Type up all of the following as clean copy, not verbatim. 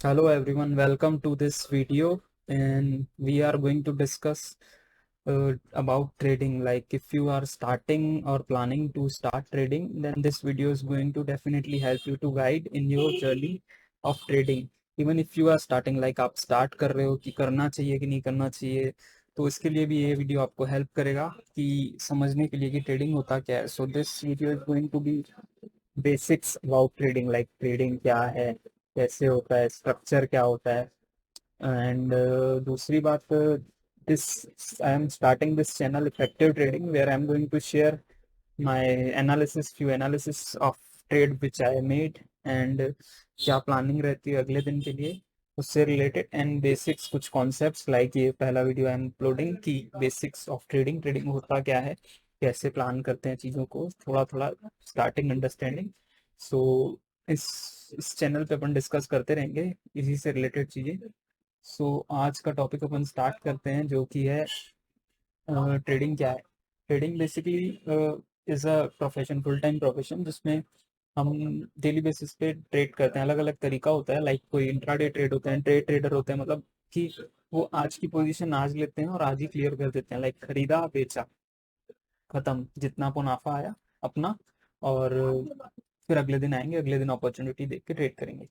Hello everyone, welcome to this video, and we are going to discuss about trading. Like if you are starting or planning to start trading, then this video is going to definitely help you to guide in your journey of trading. Even if you are starting, like आप start कर रहे हो कि करना चाहिए कि नहीं करना चाहिए, तो इसके लिए भी ये वीडियो आपको हेल्प करेगा कि समझने के लिए कि ट्रेडिंग होता क्या है. So this video is going to be basics about trading, like trading क्या है, कैसे होता है, स्ट्रक्चर क्या होता है. एंड दूसरी बात, this I am starting this channel effective trading where I am going to share my analysis, few analysis of trade which I made, and क्या प्लानिंग रहती है अगले दिन के लिए उससे रिलेटेड, एंड बेसिक्स कुछ कॉन्सेप्ट्स. लाइक ये पहला वीडियो आई एम अपलोडिंग की बेसिक्स ऑफ ट्रेडिंग, ट्रेडिंग होता क्या है, कैसे प्लान करते हैं चीज़ों को, थोड़ा थोड़ा स्टार्टिंग अंडरस्टैंडिंग. सो इस इस चैनल पे अपन डिस्कस करते रहेंगे इसी से रिलेटेड चीज़ें. आज का टॉपिक अपन स्टार्ट करते हैं जो कि है ट्रेडिंग क्या है. Trading basically is a profession, full time profession, जिसमें हम डेली बेसिस पे ट्रेड करते हैं. अलग अलग तरीका होता है, लाइक कोई इंट्राडे ट्रेड होते हैं, ट्रेड ट्रेडर होते हैं, मतलब कि वो आज की पोजीशन आज लेते हैं और आज ही क्लियर कर देते हैं. लाइक खरीदा बेचा, खत्म, जितना मुनाफा आया अपना, और फिर अगले दिन आएंगे, अगले दिन अपॉर्चुनिटी देख के ट्रेड करेंगे.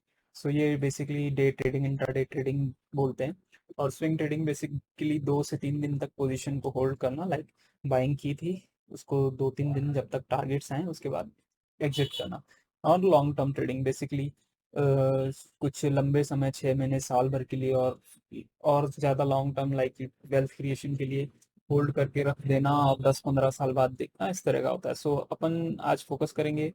ये basically day trading, intraday trading बोलते हैं. और स्विंग ट्रेडिंग बेसिकली 2 से 3 दिन तक पोजीशन को होल्ड करना. लाइक बाइंग की थी, उसको 2-3 दिन जब तक टारगेट्स आए उसके बाद एग्जिट करना. और लॉन्ग टर्म ट्रेडिंग बेसिकली कुछ लंबे समय, 6 महीने, साल भर के लिए, और ज़्यादा long term like wealth creation के लिए होल्ड करके रख देना और 10-15 साल बाद देखना, इस तरह का होता है. अपन आज फोकस करेंगे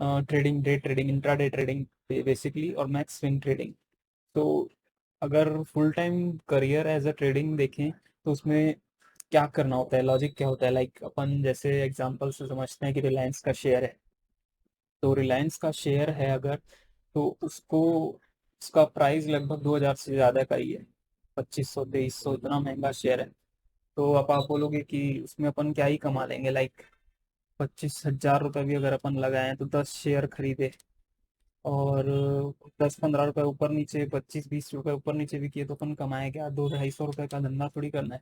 trading, day trading, intraday trading basically, और मैक्स स्विंग ट्रेडिंग. तो अगर full time career as a trading देखें तो उसमें क्या करना होता है, लॉजिक क्या होता है. लाइक अपन जैसे एग्जांपल से समझते हैं कि रिलायंस का शेयर है. तो रिलायंस का शेयर है अगर, तो उसको, उसका प्राइस लगभग 2,000 से ज़्यादा का ही है, 2,500 2,300, इतना महंगा शेयर है. तो अब आप बोलोगे कि उसमें अपन क्या ही कमा लेंगे. लाइक 25,000 रुपये भी अगर अपन लगाएं तो 10 शेयर खरीदे, और 10-15 रुपये ऊपर नीचे, 25-20 रुपये ऊपर नीचे भी किए, तो अपन कमाए क्या, 200-250 रुपये का धंधा थोड़ी करना है.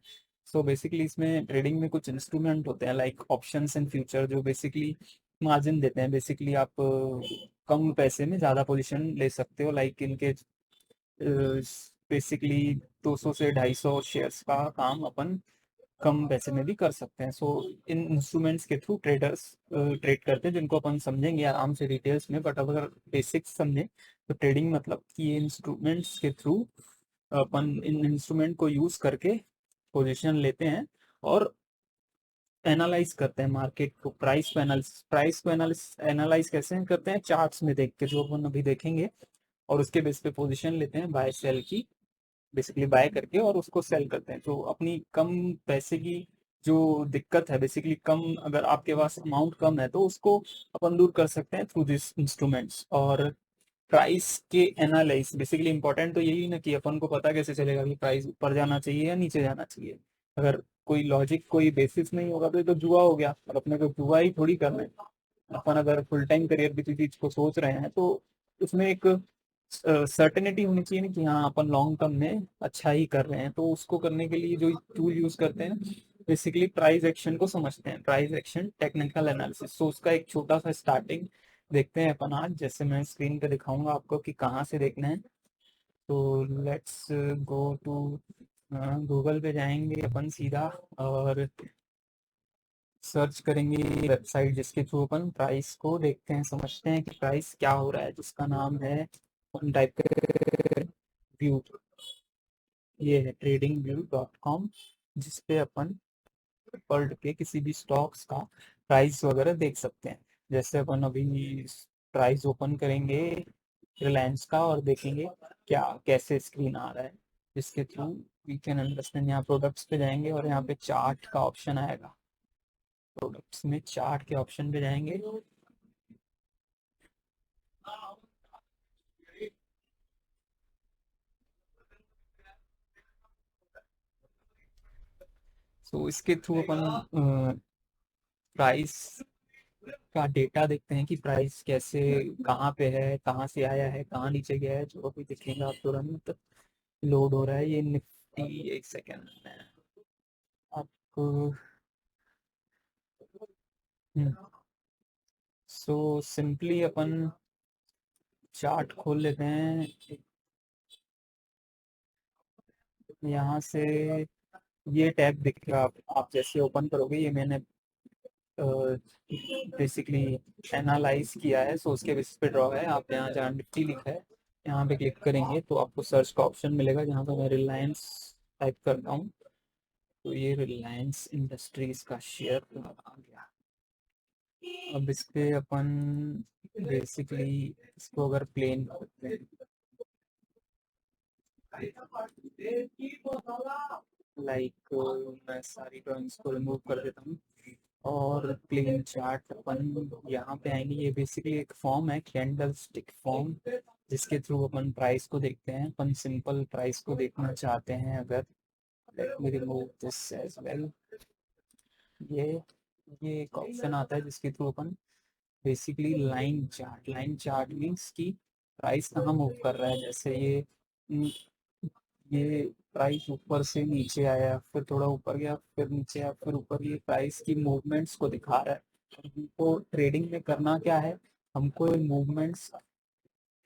बेसिकली इसमें ट्रेडिंग में कुछ इंस्ट्रूमेंट होते हैं लाइक ऑप्शंस एंड फ्यूचर, जो बेसिकली मार्जिन देते हैं. बेसिकली आप कम पैसे में ज़्यादा पोजीशन ले सकते हो. लाइक इनके बेसिकली 200 से 250 शेयर्स का काम अपन कम पैसे में भी कर सकते हैं. इन इंस्ट्रूमेंट्स के थ्रू ट्रेडर्स ट्रेड करते हैं, जिनको अपन समझेंगे आराम से डिटेल्स में. बट अगर बेसिक्स समझें तो ट्रेडिंग मतलब कि ये इंस्ट्रूमेंट्स के थ्रू अपन इन इंस्ट्रूमेंट को यूज करके पोजीशन लेते हैं और एनालाइज करते हैं मार्केट को. प्राइस को एनालाइज कैसे करते हैं, चार्ट्स में देख के, जो अपन अभी देखेंगे, और उसके बेस पे पोजीशन लेते हैं बाय सेल की. बेसिकली बाय करके और उसको सेल करते हैं. तो अपनी कम पैसे की जो दिक्कत है, बेसिकली कम, अगर आपके पास अमाउंट कम है तो उसको अपन दूर कर सकते हैं थ्रू दिस इंस्ट्रूमेंट्स. और प्राइस के एनालाइज बेसिकली इंपॉर्टेंट तो यही ना कि अपन को पता कैसे चलेगा कि प्राइस ऊपर जाना चाहिए या नीचे जाना चाहिए. अगर कोई लॉजिक, कोई बेसिस नहीं होगा तो ये तो जुआ हो गया, और अपने को जुआ ही थोड़ी करना है. अपन अगर फुल टाइम करियर किसी चीज को सोच रहे हैं तो उसमें एक सर्टेनिटी होनी चाहिए ना कि हाँ अपन लॉन्ग टर्म में अच्छा ही कर रहे हैं. तो उसको करने के लिए जो टूल यूज करते हैं, बेसिकली प्राइस एक्शन को समझते हैं, प्राइस एक्शन टेक्निकल एनालिसिस. उसका एक छोटा सा स्टार्टिंग देखते हैं अपन आज, जैसे मैं स्क्रीन पे दिखाऊंगा आपको कि कहाँ से देखना है. तो लेट्स गो टू गूगल पे जाएंगे अपन सीधा, और सर्च करेंगे वेबसाइट जिसके थ्रू अपन प्राइस को देखते हैं, समझते हैं कि प्राइस क्या हो रहा है, जिसका नाम है, अपन टाइप कर व्यू, ये है tradingview.com, जिसपे अपन वर्ल्ड के किसी भी स्टॉक्स का प्राइस वगैरह देख सकते हैं. जैसे अपन अभी प्राइस ओपन करेंगे रिलायंस का और देखेंगे क्या, कैसे स्क्रीन आ रहा है, जिसके थ्रू वी कैन अंडरस्टैंड. यहाँ प्रोडक्ट्स पे जाएंगे और यहाँ पे चार्ट का ऑप्शन आएगा. प्रोडक्ट्स में चार्ट के ऑप्शन पे जाएंगे. इसके थ्रू अपन प्राइस का डेटा देखते हैं कि प्राइस कैसे, कहाँ पे है, कहाँ से आया है, कहाँ नीचे गया है, जो भी दिखेगा तुरंत लोड हो रहा है। ये निफ्टी, एक सेकेंड में आपको। सो सिंपली अपन चार्ट खोल लेते हैं यहाँ से। ये टैब दिखेगा, आप जैसे ओपन करोगे, ये मैंने बेसिकली एनालाइज किया है, सो उसके बेसिस पे ड्रॉ है। आप यहाँ जहाँ निफ्टी लिखा है यहाँ पे क्लिक करेंगे तो आपको सर्च का ऑप्शन मिलेगा, जहाँ पे मैं रिलायंस टाइप करता हूँ तो ये रिलायंस इंडस्ट्रीज का शेयर आ गया। अब इस पे अपन बेसिकली इसको अगर प्लेन करते हैं, लाइक मैं सारी ड्राइंग्स को रिमूव कर देता हूँ और प्लेन चार्ट अपन यहाँ पे आएंगे। ये बेसिकली एक फॉर्म है, कैंडल स्टिक फॉर्म, जिसके थ्रू अपन प्राइस को देखते हैं। अपन सिंपल प्राइस को देखना चाहते हैं अगर, let me remove this as well. ये ये एक ऑप्शन आता है जिसके थ्रू अपन बेसिकली लाइन चार्ट मीन्स की प्राइस कहाँ मूव कर रहा है। जैसे ये प्राइस ऊपर से नीचे आया, फिर थोड़ा ऊपर गया, फिर नीचे आया, फिर ऊपर। ये प्राइस की मूवमेंट्स को दिखा रहा है। हमको ट्रेडिंग में करना क्या है, हमको मूवमेंट्स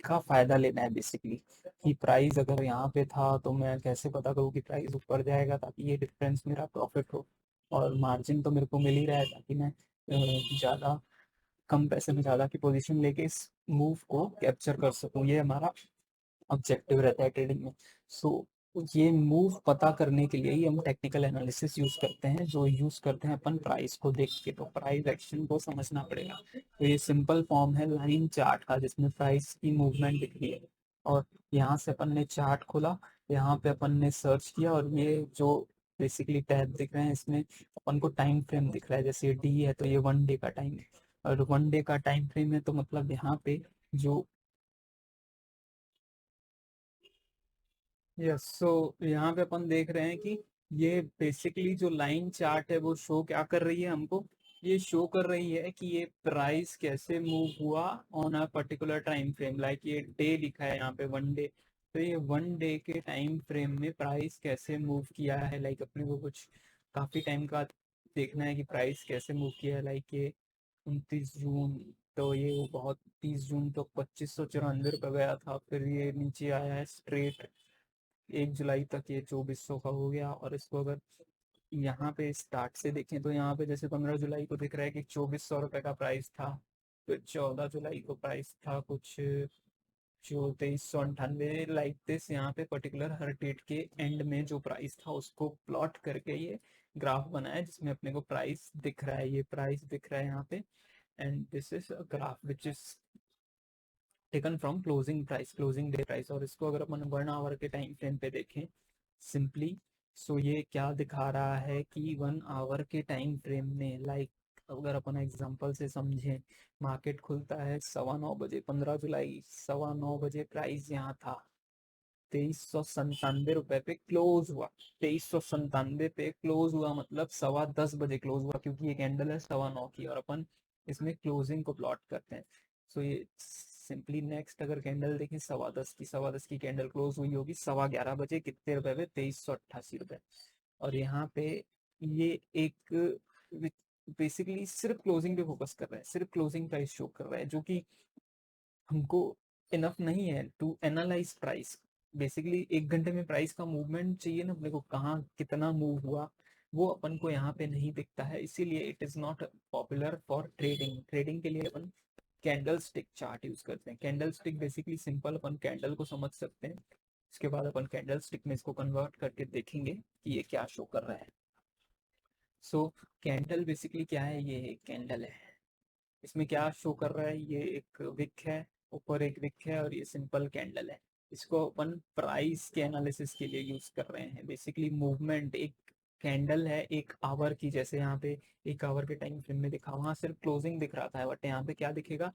का फायदा लेना है बेसिकली। कि प्राइस अगर यहाँ पे था तो मैं कैसे पता करूँ कि प्राइस ऊपर जाएगा, ताकि ये डिफरेंस मेरा प्रॉफिट हो। और मार्जिन तो मेरे को मिल ही रहा है, ताकि मैं ज़्यादा कम पैसे में ज़्यादा की पोजीशन लेके इस मूव को कैप्चर कर सकूँ। ये हमारा ऑब्जेक्टिव रहता है ट्रेडिंग में। सो ये मूव पता करने के लिए ही हम टेक्निकल एनालिसिस यूज करते हैं, जो यूज करते हैं अपन प्राइस को देख के। तो प्राइस एक्शन को समझना पड़ेगा। तो ये सिंपल फॉर्म है लाइन चार्ट का, जिसमें प्राइस की मूवमेंट दिख रही है। और यहाँ से अपन ने चार्ट खोला, यहाँ पे अपन ने सर्च किया, और ये जो बेसिकली टैब दिख रहे हैं इसमें अपन को टाइम फ्रेम दिख रहा है। जैसे डी है तो ये 1 डे का टाइम है, और 1 डे का टाइम फ्रेम है तो मतलब यहाँ पे जो, यस, सो यहाँ पे अपन देख रहे हैं कि ये बेसिकली जो लाइन चार्ट है वो शो क्या कर रही है हमको। ये शो कर रही है कि ये प्राइस कैसे मूव हुआ on a particular time frame. Like ये डे लिखा है यहाँ पे 1 डे, तो ये 1 डे के टाइम फ्रेम में प्राइस कैसे मूव किया है। लाइक अपने को कुछ काफी टाइम का देखना है कि प्राइस कैसे मूव किया है। लाइक ये 29 जून, तो ये वो बहुत 30 जून तो 2594 रुपये गया था, फिर ये नीचे आया है स्ट्रेट 1 जुलाई तक, ये 2400 का हो गया। और इसको अगर यहाँ पे स्टार्ट से देखें तो यहाँ पे जैसे 15 जुलाई को दिख रहा है कि 2400 रुपये का प्राइस था। फिर 14 जुलाई को प्राइस था कुछ जो 2398, लाइक दिस। यहाँ पे पर्टिकुलर हर डेट के एंड में जो प्राइस था उसको प्लॉट करके ये ग्राफ बनाया, जिसमें अपने को प्राइस दिख रहा है। ये प्राइस दिख रहा है यहाँ पे, and this is a graph which is taken from closing price, closing day price. और इसको अगर अपन 1 आवर के टाइम फ्रेम पे देखें सिंपली, सो ये क्या दिखा रहा है कि 1 आवर के टाइम फ्रेम में, लाइक अगर अपन एग्जांपल से समझें, मार्केट खुलता है 9:15 बजे, 15 जुलाई, 9:15 बजे प्राइस यहाँ था 2397 रुपये पे क्लोज हुआ। 2397 पे क्लोज हुआ मतलब 10:15 बजे क्लोज हुआ, क्योंकि ये कैंडल है 9:15 की, और अपन इसमें क्लोजिंग को प्लॉट करते हैं। सो ये सिंपली नेक्स्ट अगर कैंडल देखें 10:15 की, 10:15 की कैंडल क्लोज हुई होगी 11:15 बजे, कितने रुपए पे, 2388 रुपये। और यहाँ पे ये एक बेसिकली सिर्फ क्लोजिंग पे फोकस कर रहा है, सिर्फ क्लोजिंग प्राइस शो कर रहा है, जो कि हमको इनफ नहीं है टू एनालाइज प्राइस। बेसिकली 1 घंटे में प्राइस का मूवमेंट चाहिए ना अपने को, कहाँ कितना मूव हुआ, वो अपन को यहाँ पे नहीं दिखता है। इसीलिए it is not popular for trading. Trading के लिए अपन कैंडल स्टिक चार्ट यूज करते हैं। कैंडल स्टिक बेसिकली सिंपल, अपन कैंडल को समझ सकते हैं, उसके बाद अपन कैंडल स्टिक में इसको कन्वर्ट करके देखेंगे कि ये क्या शो कर रहा है। सो कैंडल बेसिकली क्या है, ये एक कैंडल है, इसमें क्या शो कर रहा है, ये एक विक है, ऊपर एक विक है, और ये सिंपल कैंडल है। इसको अपन प्राइस के एनालिसिस के लिए यूज कर रहे हैं। बेसिकली मूवमेंट एक कैंडल है 1 आवर की, जैसे यहाँ पे 1 आवर के टाइम फ्रेम में दिखा, वहां सिर्फ क्लोजिंग दिख रहा था, बट यहाँ पे क्या दिखेगा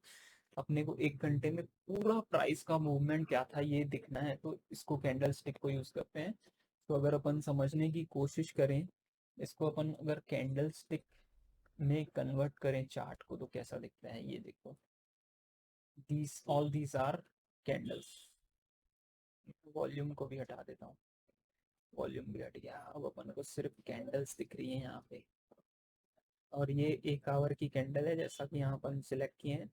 अपने को, 1 घंटे में पूरा प्राइस का मूवमेंट क्या था ये दिखना है। तो इसको कैंडल स्टिक को यूज करते हैं। तो अगर अपन समझने की कोशिश करें इसको, अपन अगर कैंडल स्टिक में कन्वर्ट करें चार्ट को तो कैसा दिखता है, ये देखो, these आर कैंडल्स। वॉल्यूम को भी हटा देता हूँ, वॉल्यूम भी हट गया। अब अपन को सिर्फ कैंडल्स दिख रही है यहाँ पे, और ये 1 आवर की कैंडल है जैसा कि यहाँ पर सिलेक्ट किए हैं।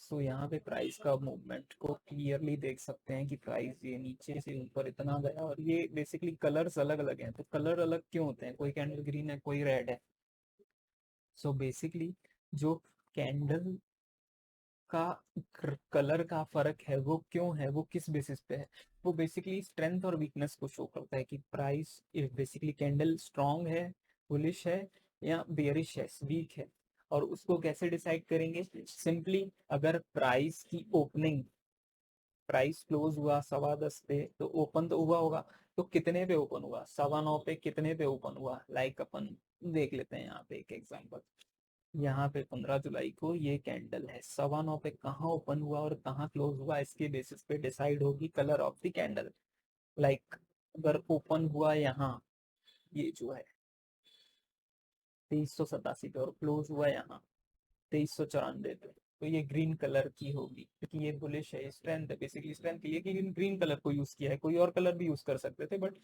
सो यहाँ पे प्राइस का मूवमेंट को क्लियरली देख सकते हैं कि प्राइस ये नीचे से ऊपर इतना गया, और ये बेसिकली कलर्स अलग अलग हैं। तो कलर अलग क्यों होते हैं, कोई कैंडल ग्रीन है, कोई रेड है। सो बेसिकली जो कैंडल का कलर का फर्क है वो क्यों है, वो किस बेसिस पे है, वो बेसिकली स्ट्रेंथ और वीकनेस को शो करता है कि प्राइस बेसिकली कैंडल स्ट्रांग है, बुलिश है, या बेयरिश है, वीक है। और उसको कैसे डिसाइड करेंगे, सिंपली अगर प्राइस की ओपनिंग, प्राइस क्लोज हुआ 10:15 पे, तो ओपन तो हुआ होगा, तो कितने पे ओपन हुआ, 9:15 पे कितने पे ओपन हुआ। लाइक अपन देख लेते हैं यहाँ पे एक एग्जांपल। यहाँ पे 15 जुलाई को ये कैंडल है, 9:15 पे कहाँ ओपन हुआ और कहाँ क्लोज हुआ, इसके बेसिस पे डिसाइड होगी colour of the candle. Like अगर ओपन हुआ यहाँ, ये जो है 2387 पे, और क्लोज हुआ यहाँ 2394 पे, तो ये ग्रीन कलर की होगी, क्योंकि ये बुलिश है, स्ट्रेंथ है। बेसिकली स्ट्रेंथ के लिए कि ग्रीन कलर को यूज किया है, कोई और कलर भी यूज कर सकते थे बट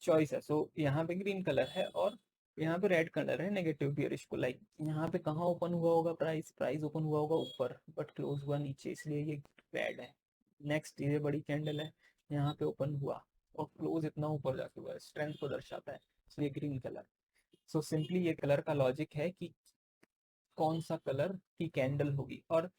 चॉइस है। सो यहाँ पे ग्रीन कलर है, और यहाँ पे रेड कलर है नेगेटिव बियरिश को। लाइक यहाँ पे कहाँ ओपन हुआ होगा, प्राइस प्राइस ओपन हुआ होगा ऊपर बट क्लोज हुआ नीचे, इसलिए ये रेड है। नेक्स्ट ये बड़ी कैंडल है, यहाँ पे ओपन हुआ और क्लोज इतना ऊपर जाके हुआ है, स्ट्रेंथ को दर्शाता है, इसलिए ग्रीन कलर। सो सिंपली ये कलर का लॉजिक है कि कौन सा कलर की कैंडल होगी। और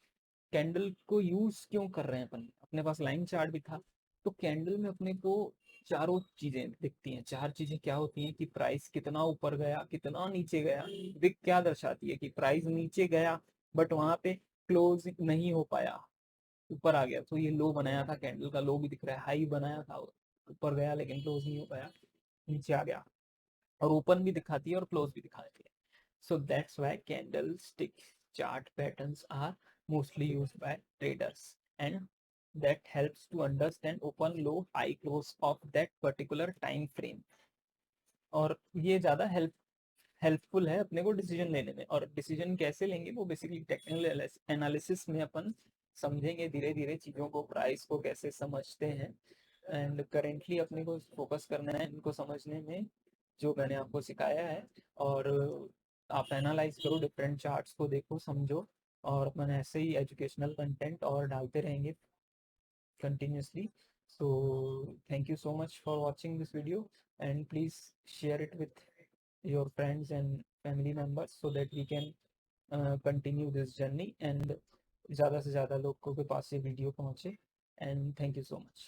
कैंडल को यूज क्यों कर रहे हैं अपन, अपने पास लाइन चार्ट भी था, तो कैंडल में अपने को चारों चीजें दिखती हैं। चार चीजें क्या होती हैं कि प्राइस कितना ऊपर गया, कितना नीचे गया। विक क्या दर्शाती है कि प्राइस नीचे गया बट वहां पे क्लोज नहीं हो पाया, ऊपर आ गया, तो ये लो बनाया था, कैंडल का लो भी दिख रहा है, हाई बनाया था, ऊपर गया लेकिन क्लोज नहीं हो पाया, नीचे आ गया। और ओपन भी दिखाती है और क्लोज भी दिखा देती है। So that's why candlestick chart patterns are mostly used by traders, and that helps to understand open, low, high, close of that particular time frame. और ये ज़्यादा हेल्पफुल है अपने को डिसीजन लेने में। और डिसीजन कैसे लेंगे, वो बेसिकली टेक्निकल एनालिसिस में अपन समझेंगे धीरे धीरे चीज़ों को, प्राइस को कैसे समझते हैं। एंड करेंटली अपने को फोकस करना है इनको समझने में, जो मैंने आपको सिखाया है। और आप एनालाइज करो, डिफरेंट चार्ट्स को देखो, समझो, और अपन ऐसे ही एजुकेशनल कंटेंट और डालते रहेंगे continuously. So thank you so much for watching this video, and please share it with your friends and family members so that we can continue this journey, and ज़्यादा से ज़्यादा लोगों के पास ये वीडियो पहुँचे। And thank you so much.